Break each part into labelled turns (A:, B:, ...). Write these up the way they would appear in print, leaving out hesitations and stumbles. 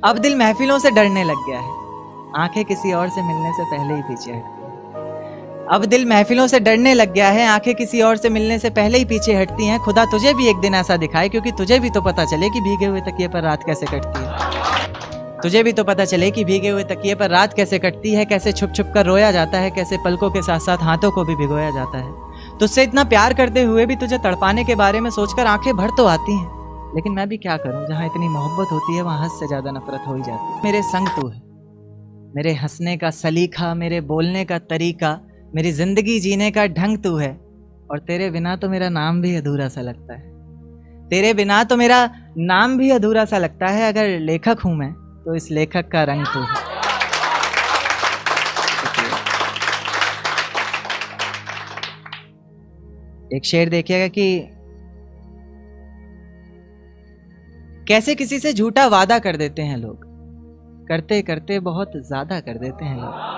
A: अब दिल महफिलों से डरने लग गया है, आंखें किसी और से मिलने से पहले ही पीछे हटती हैं। अब दिल महफिलों से डरने लग गया है, आंखें किसी और से मिलने से पहले ही पीछे हटती हैं। खुदा तुझे भी एक दिन ऐसा दिखाए, क्योंकि तुझे भी तो पता चले कि भीगे हुए तकिए पर रात कैसे कटती है। तुझे भी तो पता चले कि भीगे हुए तकिए पर रात कैसे कटती है, कैसे छुप छुप कर रोया जाता है, कैसे पलकों के साथ साथ हाथों को भी भिगोया जाता है। तुझसे इतना प्यार करते हुए भी तुझे तड़पाने के बारे में सोचकर आंखें भर तो आती हैं, लेकिन मैं भी क्या करूं, जहां इतनी मोहब्बत होती है वहां हद से ज्यादा नफरत हो ही जाती है। मेरे संग तू है, मेरे हंसने का सलीका, मेरे बोलने का तरीका, मेरी जिंदगी जीने का ढंग तू है। और तेरे बिना तो मेरा नाम भी अधूरा सा लगता है, तेरे बिना तो मेरा नाम भी अधूरा सा लगता है। अगर लेखक हूं मैं तो इस लेखक का रंग तू है। एक शेर देखिएगा कि कैसे किसी से झूठा वादा कर देते हैं लोग, करते करते बहुत ज्यादा कर देते हैं लोग।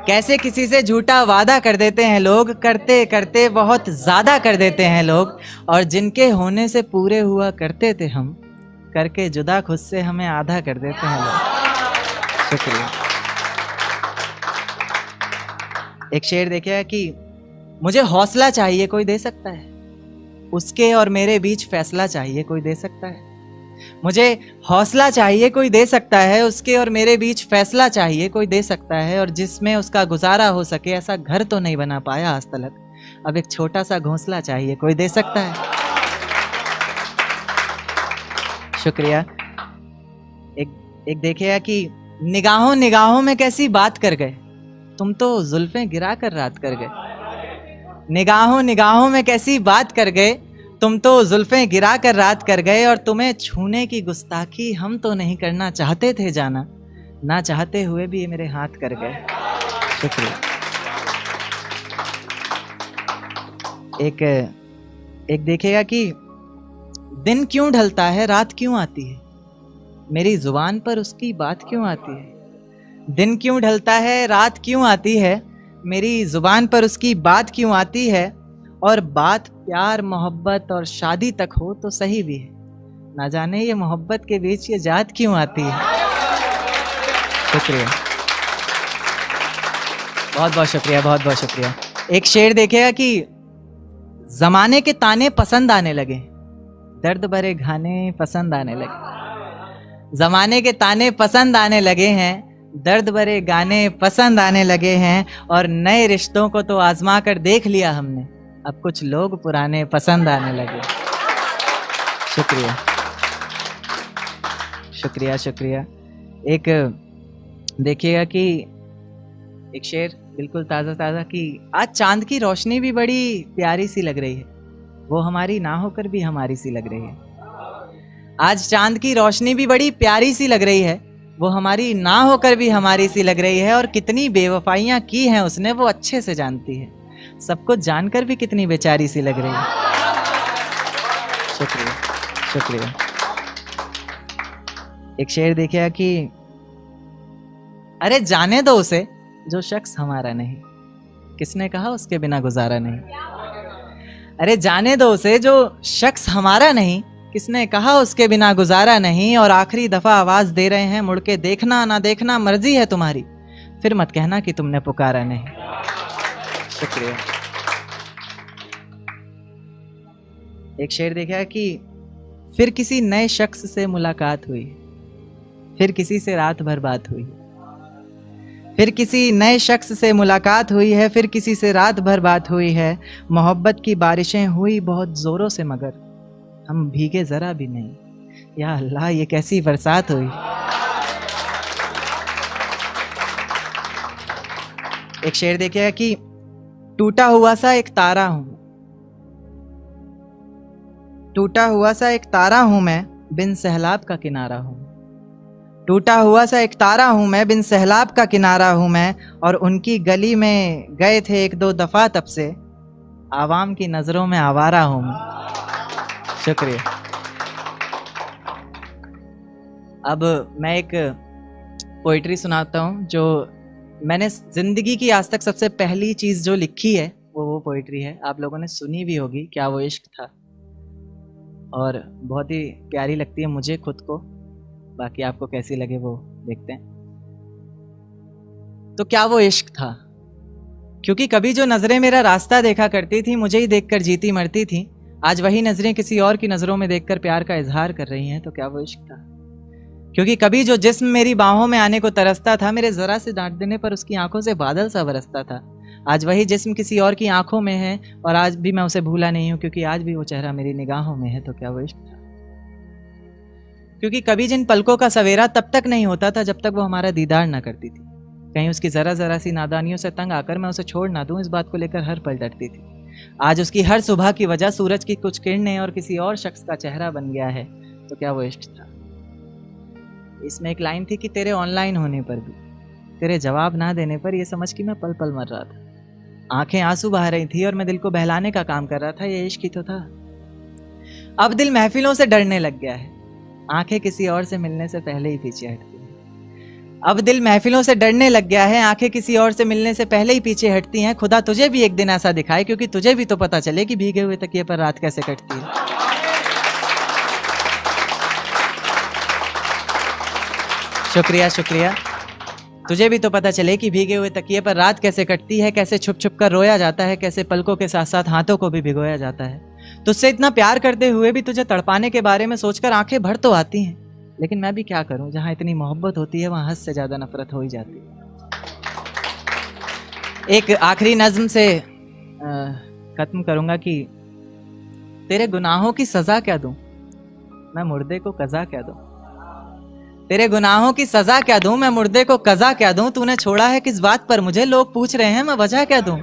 A: कैसे किसी से झूठा वादा कर देते हैं लोग, करते करते बहुत ज्यादा कर देते हैं लोग। और जिनके होने से पूरे हुआ करते थे हम, करके जुदा खुद से हमें आधा कर देते हैं लोग। शुक्रिया। एक शेर देखिएगा कि मुझे हौसला चाहिए कोई दे सकता है, उसके और मेरे बीच फैसला चाहिए कोई दे सकता है। मुझे हौसला चाहिए कोई दे सकता है, उसके और मेरे बीच फैसला चाहिए कोई दे सकता है। और जिसमें उसका गुजारा हो सके, ऐसा घर तो नहीं बना पाया आज तलक, अब एक छोटा सा घोंसला चाहिए कोई दे सकता है। शुक्रिया। एक देखिएगा कि निगाहों निगाहों में कैसी बात कर गए, तुम तो जुल्फें गिरा कर रात कर गए। निगाहों निगाहों में कैसी बात कर गए, तुम तो जुल्फें गिरा कर रात कर गए। और तुम्हें छूने की गुस्ताखी हम तो नहीं करना चाहते थे जाना, ना चाहते हुए भी ये मेरे हाथ कर गए। शुक्रिया। एक देखिएगा कि दिन क्यों ढलता है रात क्यों आती है, मेरी जुबान पर उसकी बात क्यों आती है। दिन क्यों ढलता है रात क्यों आती है, मेरी जुबान पर उसकी बात क्यों आती है। और बात प्यार मोहब्बत और शादी तक हो तो सही भी है, ना जाने ये मोहब्बत के बीच ये जात क्यों आती है। शुक्रिया, बहुत बहुत शुक्रिया, बहुत बहुत शुक्रिया। एक शेर देखिएगा कि जमाने के ताने पसंद आने लगे, दर्द भरे गाने पसंद आने लगे। जमाने के ताने पसंद आने लगे हैं, दर्द भरे गाने पसंद आने लगे हैं। और नए रिश्तों को तो आजमा कर देख लिया हमने, अब कुछ लोग पुराने पसंद आने लगे। शुक्रिया शुक्रिया शुक्रिया। एक देखिएगा कि एक शेर बिल्कुल ताज़ा ताज़ा कि आज चांद की रोशनी भी बड़ी प्यारी सी लग रही है, वो हमारी ना होकर भी हमारी सी लग रही है। आज चांद की रोशनी भी बड़ी प्यारी सी लग रही है, वो हमारी ना होकर भी हमारी सी लग रही है। और कितनी बेवफाइयां की हैं उसने वो अच्छे से जानती है, सब कुछ जानकर भी कितनी बेचारी सी लग रही है। शुक्रिया शुक्रिया। एक शेर देखिएगा कि अरे जाने दो उसे जो शख्स हमारा नहीं, किसने कहा उसके बिना गुजारा नहीं। अरे जाने दो उसे जो शख्स हमारा नहीं, किसने कहा उसके बिना गुजारा नहीं। और आखिरी दफा आवाज दे रहे हैं, मुड़ के देखना ना देखना मर्जी है तुम्हारी, फिर मत कहना कि तुमने पुकारा नहीं। शुक्रिया। एक शेर देखा कि फिर किसी नए शख्स से मुलाकात हुई, फिर किसी से रात भर बात हुई। फिर किसी नए शख्स से मुलाकात हुई है, फिर किसी से रात भर बात हुई है। मोहब्बत की बारिशें हुई बहुत जोरों से, मगर हम भीगे जरा भी नहीं। या अल्लाह, ये कैसी बरसात हुई। एक शेर देखिएगा कि टूटा हुआ सा एक तारा हूं, टूटा हुआ सा एक तारा हूं मैं, बिन सहलाब का किनारा हूं। टूटा हुआ सा एक तारा हूं मैं, बिन सहलाब का किनारा हूं मैं। और उनकी गली में गए थे एक दो दफा, तब से आवाम की नजरों में आवारा हूं मैं। शुक्रिया। अब मैं एक पोइट्री सुनाता हूं जो मैंने जिंदगी की आज तक सबसे पहली चीज जो लिखी है वो पोइट्री है। आप लोगों ने सुनी भी होगी, क्या वो इश्क था, और बहुत ही प्यारी लगती है मुझे खुद को। बाकी आपको कैसी लगे वो देखते हैं। तो क्या वो इश्क था? क्योंकि कभी जो नजरें मेरा रास्ता देखा करती थी, मुझे ही देखकर जीती मरती थी, आज वही नजरें किसी और की नजरों में देखकर प्यार का इजहार कर रही हैं। तो क्या वो इश्क था? क्योंकि कभी जो जिस्म मेरी बाहों में आने को तरसता था, मेरे जरा से डांट देने पर उसकी आंखों से बादल सा बरसता था, आज वही जिस्म किसी और की आंखों में है और आज भी मैं उसे भूला नहीं हूं, क्योंकि आज भी वो चेहरा मेरी निगाहों में है। तो क्या वो इश्क था? क्योंकि कभी जिन पलकों का सवेरा तब तक नहीं होता था जब तक वो हमारा दीदार ना करती थी, कहीं उसकी जरा जरा सी नादानियों से तंग आकर मैं उसे छोड़ ना दूं, इस बात को लेकर हर पल डरती थी। आज उसकी हर सुबह की वजह सूरज की कुछ किरणें और किसी और शख्स का चेहरा बन गया है। तो क्या वो इश्क था? इसमें एक लाइन थी कि तेरे ऑनलाइन होने पर भी, तेरे जवाब ना देने पर ये समझ कि मैं पल पल मर रहा था। आंखें आंसू बहा रही थी और मैं दिल को बहलाने का काम कर रहा था। ये इश्क ही तो था। अब दिल महफिलों से डरने लग गया है, आंखें किसी और से मिलने से पहले ही पीछे हटती हैं। अब दिल महफिलों से डरने लग गया है, आंखें किसी और से मिलने से पहले ही पीछे हटती हैं। खुदा तुझे भी एक दिन ऐसा दिखाए, क्योंकि तुझे भी तो पता चले कि भीगे हुए तकिए पर रात कैसे कटती है। शुक्रिया शुक्रिया। तुझे भी तो पता चले कि भीगे हुए तकिए पर रात कैसे कटती है, कैसे छुप छुप कर रोया जाता है, कैसे पलकों के साथ साथ हाथों को भी भिगोया जाता है। तुझसे इतना प्यार करते हुए भी तुझे तड़पाने के बारे में सोचकर आंखें भर तो आती हैं, लेकिन मैं भी क्या करूं, जहां इतनी मोहब्बत होती है वहां हद से ज्यादा नफरत हो ही जाती है। एक आखिरी नज्म से खत्म करूंगा कि तेरे गुनाहों की सजा क्या दूं, मैं मुर्दे को कज़ा क्या दूं। तेरे गुनाहों की सजा क्या दूं, मैं मुर्दे को कज़ा क्या दूं। तूने छोड़ा है किस बात पर मुझे, लोग पूछ रहे हैं मैं वजह क्या दूं।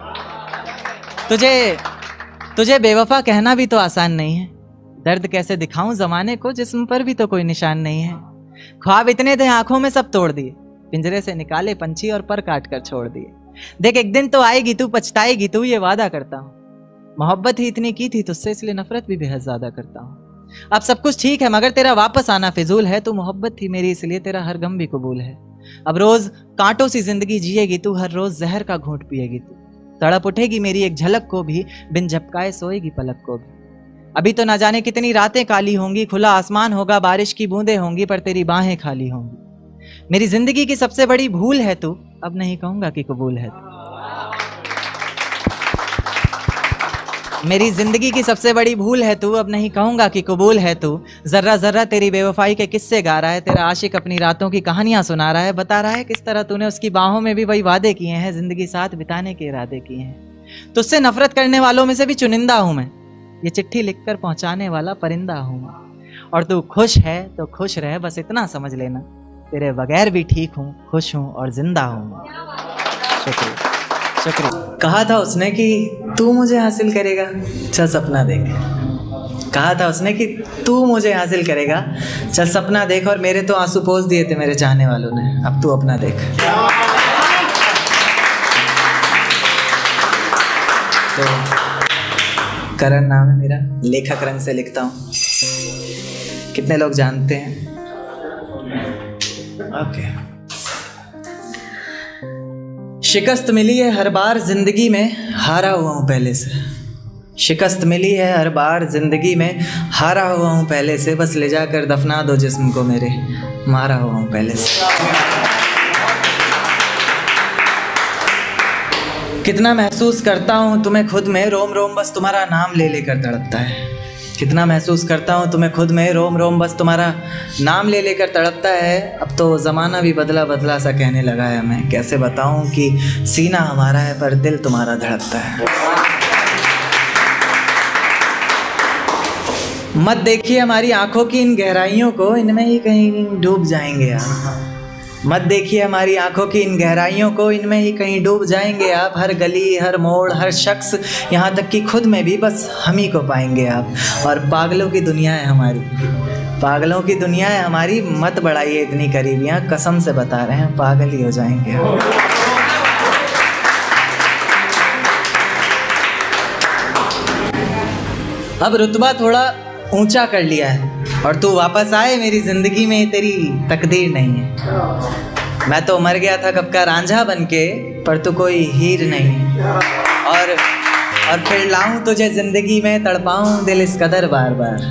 A: तुझे बेवफा कहना भी तो आसान नहीं है, दर्द कैसे दिखाऊं जमाने को, जिस्म पर भी तो कोई निशान नहीं है। ख्वाब इतने थे आंखों में सब तोड़ दिए, पिंजरे से निकाले पंछी और पर काट कर छोड़ दिए। देख एक दिन तो आएगी तू, पछताएगी तू, ये वादा करता हूँ। मोहब्बत ही इतनी की थी तुझसे, इसलिए नफरत भी बेहद ज्यादा करता हूँ। अब सब कुछ ठीक है मगर तेरा वापस आना फिजूल है, तू मोहब्बत थी मेरी इसलिए तेरा हर गम भी कबूल है। अब रोज कांटों सी जिंदगी जिएगी तू, हर रोज जहर का घूंट पिएगी तू। तड़प उठेगी मेरी एक झलक को भी, बिन झपकाए सोएगी पलक को भी। अभी तो ना जाने कितनी रातें काली होंगी, खुला आसमान होगा, बारिश की बूंदें होंगी, पर तेरी बाहें खाली होंगी। मेरी जिंदगी की सबसे बड़ी भूल है तू, अब नहीं कहूंगा कि कबूल है तू। मेरी जिंदगी की सबसे बड़ी भूल है तू, अब नहीं कहूंगा कि कबूल है तू। जर्रा जर्रा तेरी बेवफाई के किस्से गा रहा है, तेरा आशिक अपनी रातों की कहानियां सुना रहा है, बता रहा है किस तरह तूने उसकी बाहों में भी वही वादे किए हैं, जिंदगी साथ बिताने के इरादे किए हैं। तुझसे नफरत करने वालों में से भी चुनिंदा हूं मैं, ये चिट्ठी लिखकर पहुंचाने वाला परिंदा हूं मैं। और तू खुश है तो खुश रह, बस इतना समझ लेना, तेरे बगैर भी ठीक हूं, खुश हूं और जिंदा हूं। शुक्रिया शुक्रिया। कहा था उसने कि तू मुझे हासिल करेगा, चल सपना देख। कहा था उसने कि तू मुझे हासिल करेगा, चल सपना देख। और मेरे तो आंसू पोंछ दिए थे मेरे चाहने वालों ने, अब तू अपना देख। तो करण नाम है मेरा, लेखक रंग से लिखता हूँ। कितने लोग जानते हैं? ओके। शिकस्त मिली है हर बार जिंदगी में, हारा हुआ हूँ पहले से। शिकस्त मिली है हर बार जिंदगी में, हारा हुआ हूँ पहले से। बस ले जाकर दफना दो जिस्म को मेरे, मारा हुआ हूँ पहले से। कितना महसूस करता हूँ तुम्हें खुद में, रोम रोम बस तुम्हारा नाम ले लेकर तड़पता है। कितना महसूस करता हूँ तुम्हें खुद में, रोम रोम बस तुम्हारा नाम ले लेकर तड़पता है। अब तो ज़माना भी बदला बदला सा कहने लगा है, मैं कैसे बताऊँ कि सीना हमारा है पर दिल तुम्हारा धड़कता है। मत देखिए हमारी आंखों की इन गहराइयों को, इनमें ही कहीं डूब जाएंगे आप। मत देखिए हमारी आंखों की इन गहराइयों को, इनमें ही कहीं डूब जाएंगे आप। हर गली हर मोड़ हर शख्स, यहाँ तक कि खुद में भी बस हम ही को पाएंगे आप। और पागलों की दुनिया है हमारी, पागलों की दुनिया है हमारी। मत बढ़ाइए इतनी करीबियाँ, कसम से बता रहे हैं पागल ही हो जाएंगे। अब रुतबा थोड़ा ऊंचा कर लिया है और तू वापस आए मेरी जिंदगी में, तेरी तकदीर नहीं है। मैं तो मर गया था कब का रांझा बनके, पर तू कोई हीर नहीं। और फिर लाऊं तुझे जिंदगी में, तड़पाऊं दिल इस कदर बार बार।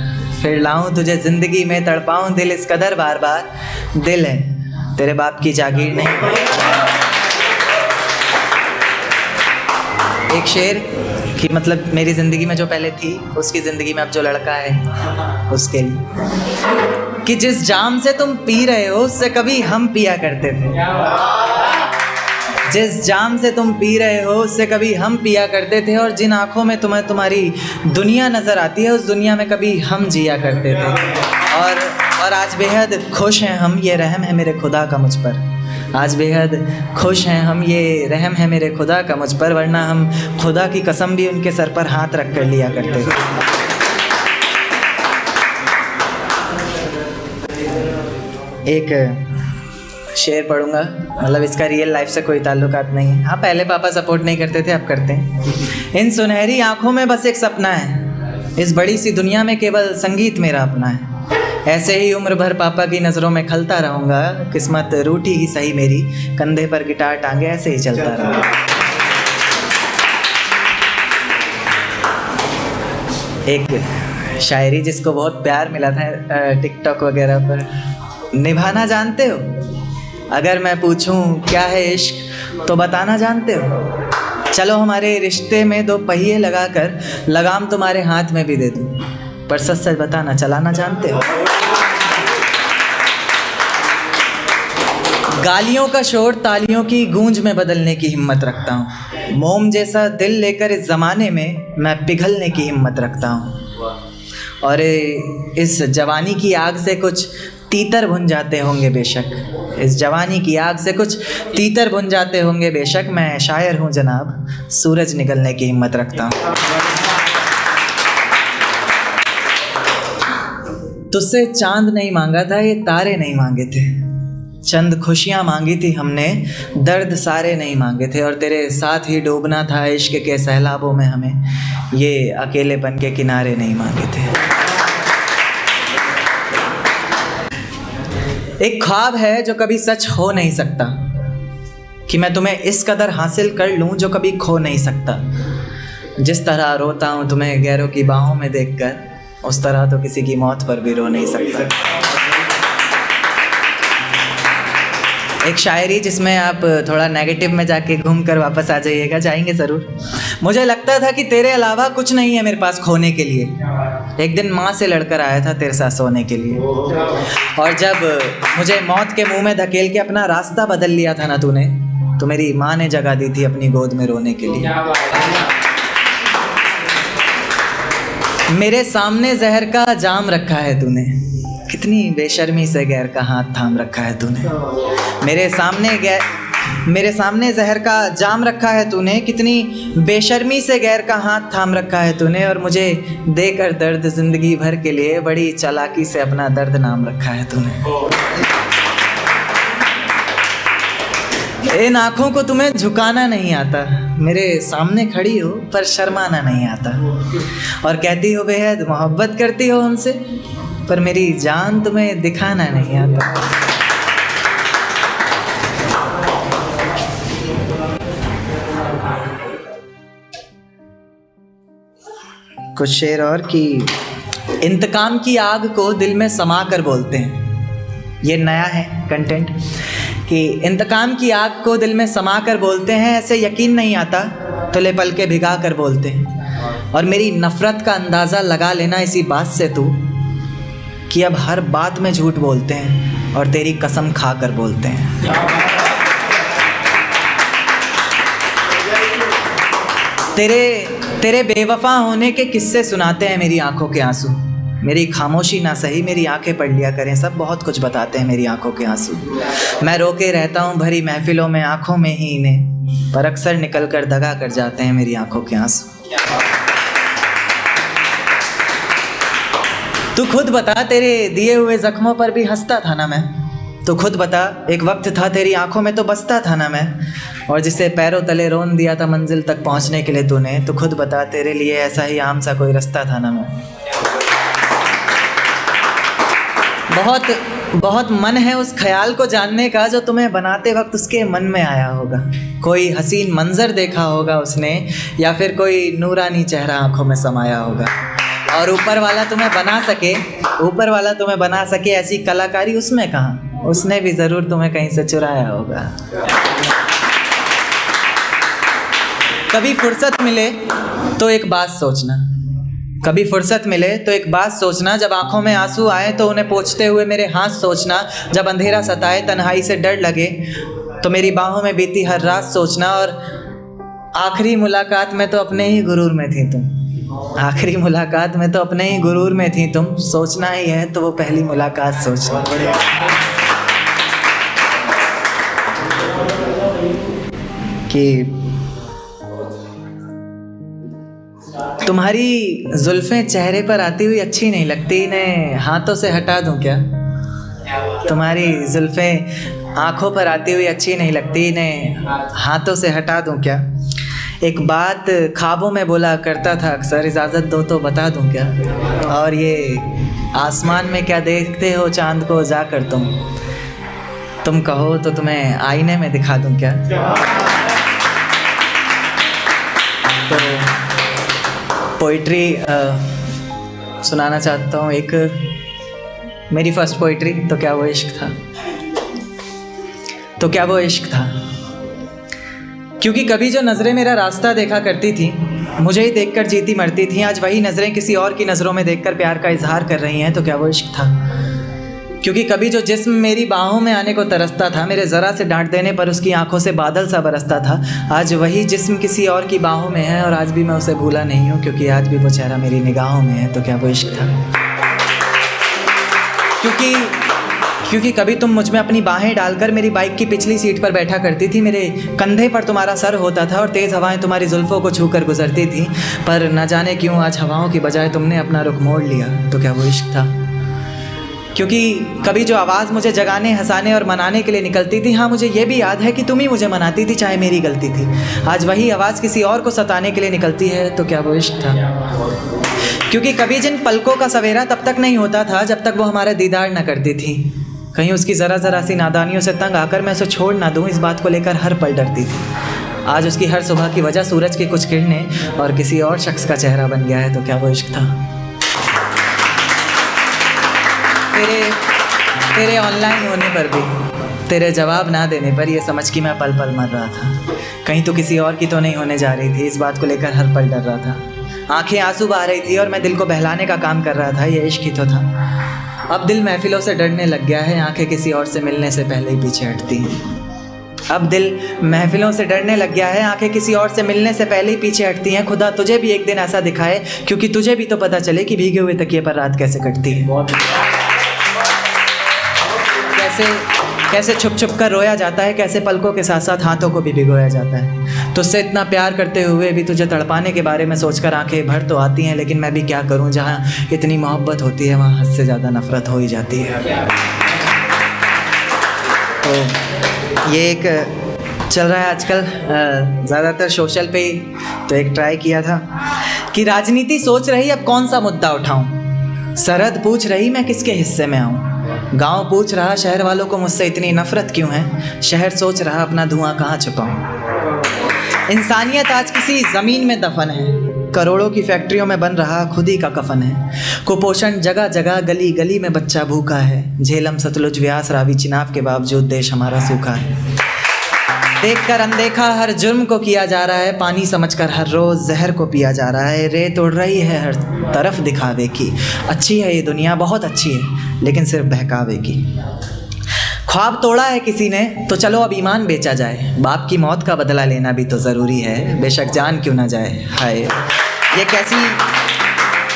A: फिर लाऊं तुझे जिंदगी में तड़पाऊं, दिल इस कदर बार बार दिल है तेरे बाप की जागीर नहीं। एक शेर कि मतलब मेरी ज़िंदगी में जो पहले थी उसकी ज़िंदगी में अब जो लड़का है उसके लिए, कि जिस जाम से तुम पी रहे हो उससे कभी हम पिया करते थे। जिस जाम से तुम पी रहे हो उससे कभी हम पिया करते थे, और जिन आँखों में तुम्हें तुम्हारी दुनिया नज़र आती है उस दुनिया में कभी हम जिया करते थे। और आज बेहद खुश हैं हम, ये रहम है मेरे खुदा का मुझ पर। आज बेहद खुश हैं हम, ये रहम है मेरे खुदा का मुझ पर, वरना हम खुदा की कसम भी उनके सर पर हाथ रख कर लिया करते थे। एक शेर पढ़ूंगा, मतलब इसका रियल लाइफ से कोई ताल्लुकात नहीं है। हाँ, पहले पापा सपोर्ट नहीं करते थे, अब करते हैं। इन सुनहरी आँखों में बस एक सपना है, इस बड़ी सी दुनिया में केवल संगीत मेरा अपना है। ऐसे ही उम्र भर पापा की नज़रों में खलता रहूँगा, किस्मत रूठी ही सही मेरी, कंधे पर गिटार टांगे ऐसे ही चलता रहूँगा। एक शायरी जिसको बहुत प्यार मिला था टिकटॉक वगैरह पर, निभाना जानते हो? अगर मैं पूछूं क्या है इश्क तो बताना जानते हो? चलो हमारे रिश्ते में दो पहिए लगाकर लगाम तुम्हारे हाथ में भी दे दूं, पर सच सच बताना चलाना जानते हो? गालियों का शोर तालियों की गूंज में बदलने की हिम्मत रखता हूँ। मोम जैसा दिल लेकर इस ज़माने में मैं पिघलने की हिम्मत रखता हूँ। और इस जवानी की आग से कुछ तीतर भुन जाते होंगे बेशक, इस जवानी की आग से कुछ तीतर भुन जाते होंगे बेशक, मैं शायर हूँ जनाब, सूरज निकलने की हिम्मत रखता हूँ। तुझसे चांद नहीं मांगा था, ये तारे नहीं मांगे थे, चंद खुशियाँ मांगी थी हमने, दर्द सारे नहीं मांगे थे, और तेरे साथ ही डूबना था इश्क के सैलाबों में हमें, ये अकेलेपन के किनारे नहीं मांगे थे। एक ख्वाब है जो कभी सच हो नहीं सकता, कि मैं तुम्हें इस कदर हासिल कर लूं जो कभी खो नहीं सकता। जिस तरह रोता हूं तुम्हें गैरों की बाहों में देखकर, उस तरह तो किसी की मौत पर भी रो नहीं सकता। एक शायरी जिसमें आप थोड़ा नेगेटिव में जाके घूम कर वापस आ जाइएगा, जाएंगे ज़रूर। मुझे लगता था कि तेरे अलावा कुछ नहीं है मेरे पास खोने के लिए, एक दिन माँ से लड़कर आया था तेरे साथ सोने के लिए, और जब मुझे मौत के मुंह में धकेल के अपना रास्ता बदल लिया था ना तूने, तो मेरी माँ ने जगह दी थी अपनी गोद में रोने के लिए। मेरे सामने जहर का जाम रखा है तूने, कितनी बेशर्मी से गैर का हाथ थाम रखा है तूने। मेरे सामने जहर का जाम रखा है तूने, कितनी बेशर्मी से गैर का हाथ थाम रखा है तूने, और मुझे देकर दर्द जिंदगी भर के लिए बड़ी चालाकी से अपना दर्द नाम रखा है तूने। इन आँखों को तुम्हें झुकाना नहीं आता, मेरे सामने खड़ी हो पर शर्माना नहीं आता, और कहती हो बेहद मोहब्बत करती हो हमसे, पर मेरी जान तुम्हें दिखाना नहीं आता। कुछ शेर और कि इंतकाम की आग को दिल में समा कर बोलते हैं, ये नया है कंटेंट, कि इंतकाम की आग को दिल में समा कर बोलते हैं, ऐसे यकीन नहीं आता तो ले पल के भिगा कर बोलते हैं। और मेरी नफ़रत का अंदाज़ा लगा लेना इसी बात से तू, कि अब हर बात में झूठ बोलते हैं और तेरी कसम खा कर बोलते हैं। तेरे बेवफा होने के किस्से सुनाते हैं मेरी आंखों के आंसू, मेरी खामोशी ना सही मेरी आंखें पढ़ लिया करें, सब बहुत कुछ बताते हैं मेरी आंखों के आंसू। मैं रोके रहता हूँ भरी महफिलों में आंखों में ही इन्हें, पर अक्सर निकल कर दगा कर जाते हैं मेरी आंखों के आंसू। तू खुद बता, तेरे दिए हुए जख्मों पर भी हंसता था ना मैं, तो खुद बता, एक वक्त था तेरी आंखों में तो बसता था ना मैं, और जिसे पैरों तले रोन दिया था मंजिल तक पहुंचने के लिए तूने, तो खुद बता, तेरे लिए ऐसा ही आम सा कोई रास्ता था ना मैं। बहुत मन है उस ख्याल को जानने का जो तुम्हें बनाते वक्त उसके मन में आया होगा, कोई हसीन मंजर देखा होगा उसने, या फिर कोई नूरानी चेहरा आंखों में समाया होगा। और ऊपर वाला तुम्हें बना सके ऐसी कलाकारी उसमें कहाँ, उसने भी जरूर तुम्हें कहीं से चुराया होगा। कभी फुर्सत मिले तो एक बात सोचना, जब आंखों में आंसू आए तो उन्हें पोंछते हुए मेरे हाथ सोचना, जब अंधेरा सताए तन्हाई से डर लगे तो मेरी बाहों में बीती हर रात सोचना, और आखिरी मुलाकात में तो अपने ही गुरूर में थी तुम, सोचना ही है तो वो पहली मुलाकात सोचना। कि तुम्हारी जुल्फें चेहरे पर आती हुई अच्छी नहीं लगती, इन्हें हाथों से हटा दूं क्या? तुम्हारी जुल्फें आंखों पर आती हुई अच्छी नहीं लगती, इन्हें हाथों से हटा दूं क्या? एक बात ख्वाबों में बोला करता था अक्सर, इजाज़त दो तो बता दूं क्या? और ये आसमान में क्या देखते हो चांद को जाकर तुम कहो तो तुम्हें आईने में दिखा दूं क्या? तो पोइट्री सुनाना चाहता हूँ एक, मेरी फर्स्ट पोइट्री। तो क्या वो इश्क था। क्योंकि कभी जो नज़रें मेरा रास्ता देखा करती थी, मुझे ही देखकर जीती मरती थी, आज वही नज़रें किसी और की नज़रों में देखकर प्यार का इजहार कर रही हैं। तो क्या वो इश्क था। क्योंकि कभी जो जिस्म मेरी बाहों में आने को तरसता था, मेरे ज़रा से डांट देने पर उसकी आंखों से बादल सा बरसता था, आज वही जिस्म किसी और की बाहों में है और आज भी मैं उसे भूला नहीं हूँ, क्योंकि आज भी वो चेहरा मेरी निगाहों में है। तो क्या वो इश्क था। क्योंकि कभी तुम मुझ में अपनी बाहें डालकर मेरी बाइक की पिछली सीट पर बैठा करती थी, मेरे कंधे पर तुम्हारा सर होता था और तेज़ हवाएं तुम्हारी जुल्फ़ों को छूकर गुजरती थी, पर न जाने क्यों आज हवाओं की बजाय तुमने अपना रुख मोड़ लिया। तो क्या वो इश्क था। क्योंकि कभी जो आवाज़ मुझे जगाने, हंसाने और मनाने के लिए निकलती थी, हाँ मुझे ये भी याद है कि तुम ही मुझे मनाती थी चाहे मेरी गलती थी, आज वही आवाज़ किसी और को सताने के लिए निकलती है। तो क्या वो इश्क था। क्योंकि कभी जिन पलकों का सवेरा तब तक नहीं होता था जब तक वो हमारा दीदार न करती थी, कहीं उसकी ज़रा सी नादानियों से तंग आकर मैं उसे छोड़ ना दूँ, इस बात को लेकर हर पल डरती थी। आज उसकी हर सुबह की वजह सूरज की कुछ किरणें और किसी और शख्स का चेहरा बन गया है। तो क्या वो इश्क था। तेरे ऑनलाइन होने पर भी, तेरे जवाब ना देने पर ये समझ कि मैं पल पल मर रहा था, कहीं तो किसी और की तो नहीं होने जा रही थी, इस बात को लेकर हर पल डर रहा था। आंखें आंसू बहा रही थी और मैं दिल को बहलाने का काम कर रहा था, ये इश्क ही तो था। अब दिल महफिलों से डरने लग गया है, आंखें किसी और से मिलने से पहले ही पीछे हटती हैं। अब दिल महफिलों से डरने लग गया है, आंखें किसी और से मिलने से पहले ही पीछे हटती हैं। खुदा तुझे भी एक दिन ऐसा दिखाए, क्योंकि तुझे भी तो पता चले कि भीगे हुए तकिए पर रात कैसे कटती है। कैसे छुप छुप कर रोया जाता है, कैसे पलकों के साथ साथ हाथों को भी भिगोया जाता है। तुझसे इतना प्यार करते हुए भी तुझे तड़पाने के बारे में सोचकर आंखें भर तो आती हैं, लेकिन मैं भी क्या करूं, जहां इतनी मोहब्बत होती है वहां हद से ज़्यादा नफरत हो ही जाती है। तो ये एक चल रहा है आजकल ज़्यादातर सोशल पे ही, तो एक ट्राई किया था कि राजनीति सोच रही अब कौन सा मुद्दा उठाऊं, सरहद पूछ रही मैं किसके हिस्से में आऊं, गांव पूछ रहा शहर वालों को मुझसे इतनी नफरत क्यों है, शहर सोच रहा अपना धुआं कहाँ छुपाऊं। इंसानियत आज किसी ज़मीन में दफन है, करोड़ों की फैक्ट्रियों में बन रहा खुद ही का कफन है। कुपोषण जगह जगह, गली गली में बच्चा भूखा है। झेलम सतलुज व्यास रावी चिनाब के बावजूद देश हमारा सूखा है। देखकर अनदेखा हर जुर्म को किया जा रहा है, पानी समझकर हर रोज़ जहर को पिया जा रहा है। रेत उड़ रही है हर तरफ दिखावे की, अच्छी है ये दुनिया बहुत अच्छी है, लेकिन सिर्फ बहकावे की। ख्वाब तोड़ा है किसी ने तो चलो अब ईमान बेचा जाए, बाप की मौत का बदला लेना भी तो ज़रूरी है, बेशक जान क्यों ना जाए। हाय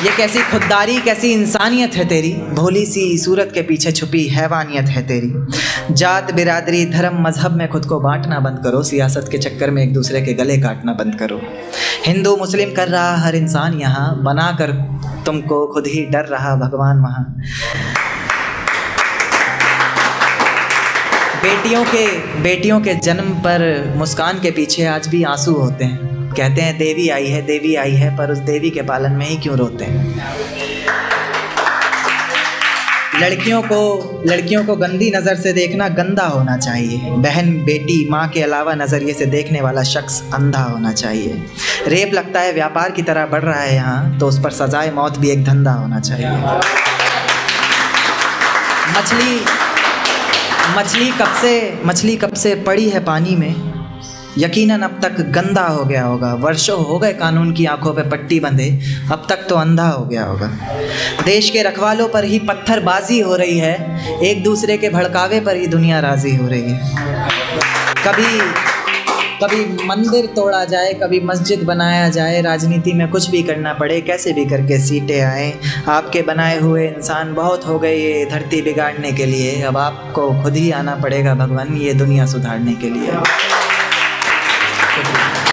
A: ये कैसी खुददारी, कैसी इंसानियत है तेरी, भोली सी सूरत के पीछे छुपी हैवानियत है तेरी। जात बिरादरी धर्म मजहब में खुद को बांटना बंद करो, सियासत के चक्कर में एक दूसरे के गले काटना बंद करो। हिंदू मुस्लिम कर रहा हर इंसान यहाँ, बना कर तुमको खुद ही डर रहा भगवान वहाँ। बेटियों के जन्म पर मुस्कान के पीछे आज भी आंसू होते हैं, कहते हैं देवी आई है, पर उस देवी के पालन में ही क्यों रोते हैं। लड़कियों को गंदी नज़र से देखना गंदा होना चाहिए। बहन, बेटी, माँ के अलावा नज़रिए से देखने वाला शख्स अंधा होना चाहिए। रेप लगता है व्यापार की तरह बढ़ रहा है यहाँ, तो उस पर सजाए मौत भी एक धंधा होना चाहिए। मछली कब से पड़ी है पानी में, यकीनन अब तक गंदा हो गया होगा। वर्षों हो गए कानून की आंखों पे पट्टी बंधे, अब तक तो अंधा हो गया होगा। देश के रखवालों पर ही पत्थरबाजी हो रही है, एक दूसरे के भड़कावे पर ही दुनिया राजी हो रही है। कभी मंदिर तोड़ा जाए, कभी मस्जिद बनाया जाए, राजनीति में कुछ भी करना पड़े, कैसे भी करके सीटें आए। आपके बनाए हुए इंसान बहुत हो गए ये धरती बिगाड़ने के लिए, अब आपको खुद ही आना पड़ेगा भगवान ये दुनिया सुधारने के लिए।